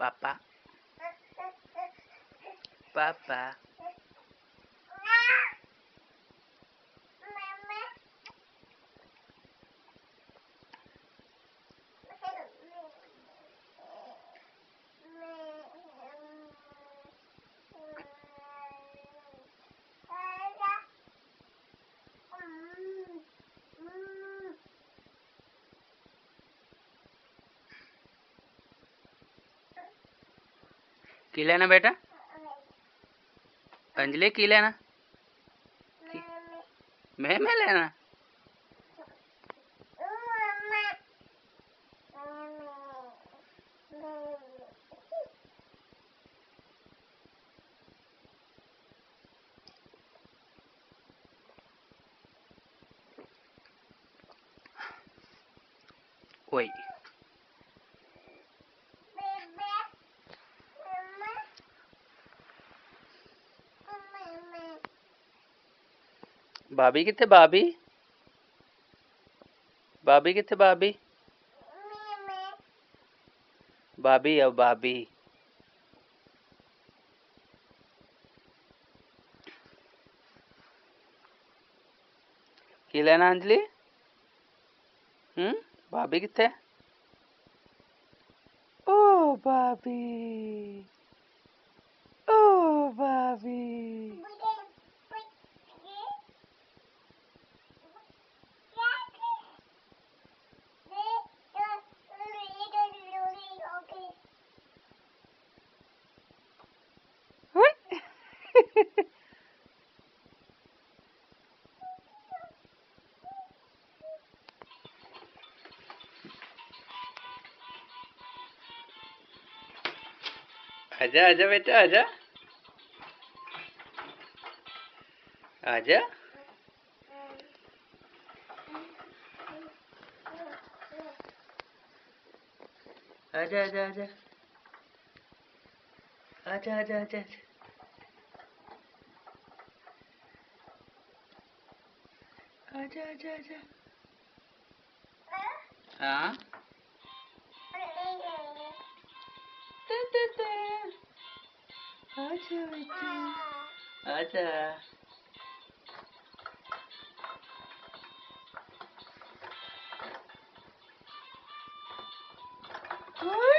Papa. Papa. की लेना बेटा? अंजलि की लेना? मैं लेना? ओए भाभी किथे? भाभी भाभी किथे? भाभी भाभी अब भाभी की लेना अंजलि? भाभी किथे? ओ भाभी, ओ भाभी। आजा आजा बेटा, आजा आजा। आजा आजा आजा आजा आजा आजा आजा आजा आजा। हाँ आजा बेटा, आजा। What?